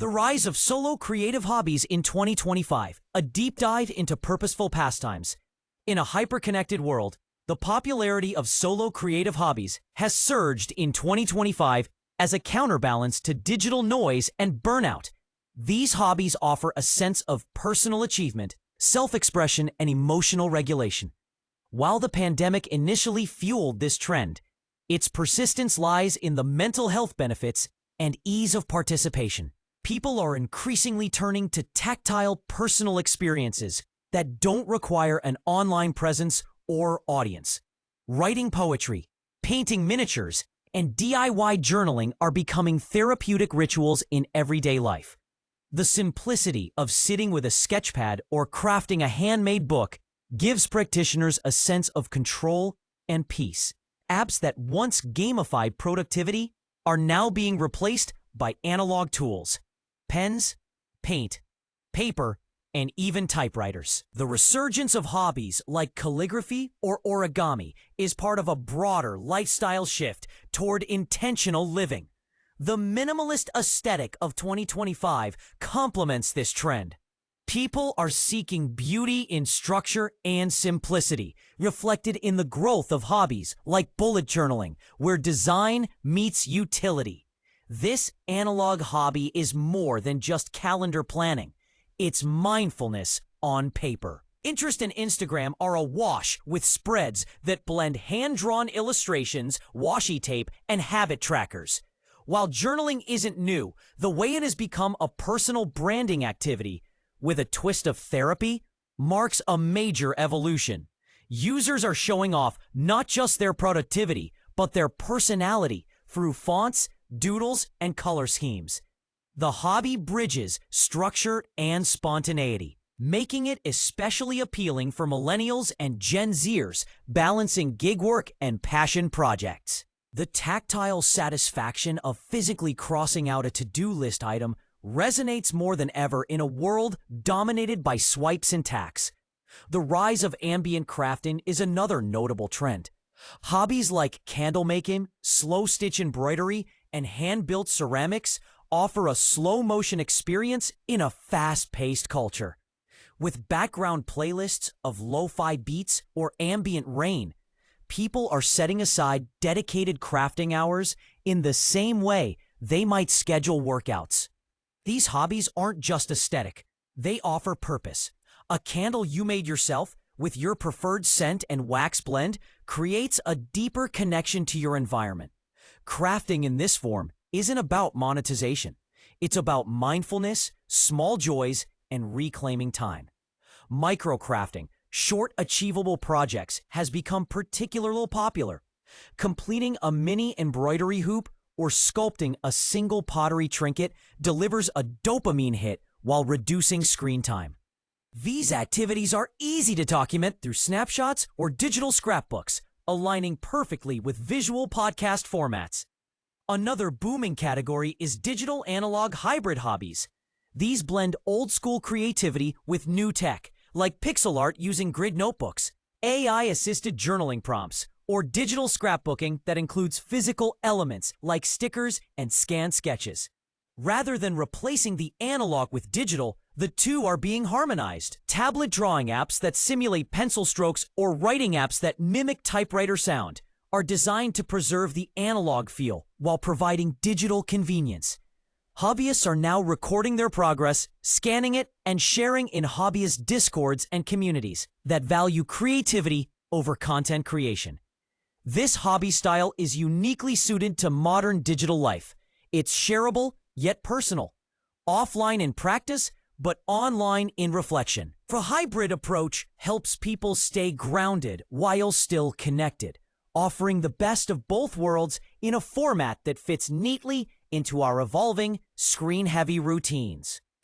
The rise of solo creative hobbies in 2025, a deep dive into purposeful pastimes. In a hyper-connected world, the popularity of solo creative hobbies has surged in 2025 as a counterbalance to digital noise and burnout. These hobbies offer a sense of personal achievement, self-expression, and emotional regulation. While the pandemic initially fueled this trend, its persistence lies in the mental health benefits and ease of participation. People are increasingly turning to tactile personal experiences that don't require an online presence or audience. Writing poetry, painting miniatures, and DIY journaling are becoming therapeutic rituals in everyday life. The simplicity of sitting with a sketchpad or crafting a handmade book gives practitioners a sense of control and peace. Apps that once gamified productivity are now being replaced by analog tools. Pens, paint, paper, and even typewriters. The resurgence of hobbies like calligraphy or origami is part of a broader lifestyle shift toward intentional living. The minimalist aesthetic of 2025 complements this trend. People are seeking beauty in structure and simplicity, reflected in the growth of hobbies like bullet journaling, where design meets utility. This analog hobby is more than just calendar planning. It's mindfulness on paper. Interest and Instagram are awash with spreads that blend hand-drawn illustrations, washi tape, and habit trackers. While journaling isn't new, the way it has become a personal branding activity with a twist of therapy marks a major evolution. Users are showing off not just their productivity, but their personality through fonts, doodles, and color schemes. The hobby bridges structure and spontaneity, making it especially appealing for millennials and Gen Zers balancing gig work and passion projects. The tactile satisfaction of physically crossing out a to-do list item resonates more than ever in a world dominated by swipes and tacks. The rise of ambient crafting is another notable trend. Hobbies like candle making, slow-stitch embroidery, and hand-built ceramics offer a slow-motion experience in a fast-paced culture. With background playlists of lo-fi beats or ambient rain, people are setting aside dedicated crafting hours in the same way they might schedule workouts. These hobbies aren't just aesthetic, they offer purpose. A candle you made yourself with your preferred scent and wax blend creates a deeper connection to your environment. Crafting in this form isn't about monetization. It's about mindfulness, small joys, and reclaiming time. Microcrafting, short achievable projects, has become particularly popular. Completing a mini embroidery hoop or sculpting a single pottery trinket delivers a dopamine hit while reducing screen time. These activities are easy to document through snapshots or digital scrapbooks, aligning perfectly with visual podcast formats. Another booming category is digital analog hybrid hobbies. These blend old-school creativity with new tech, like pixel art using grid notebooks, AI-assisted journaling prompts, or digital scrapbooking that includes physical elements like stickers and scanned sketches. Rather than replacing the analog with digital, the two are being harmonized. Tablet drawing apps that simulate pencil strokes or writing apps that mimic typewriter sound are designed to preserve the analog feel while providing digital convenience. Hobbyists are now recording their progress, scanning it, and sharing in hobbyist discords and communities that value creativity over content creation. This hobby style is uniquely suited to modern digital life. It's shareable yet personal, offline in practice, but online in reflection. The hybrid approach helps people stay grounded while still connected, offering the best of both worlds in a format that fits neatly into our evolving, screen-heavy routines.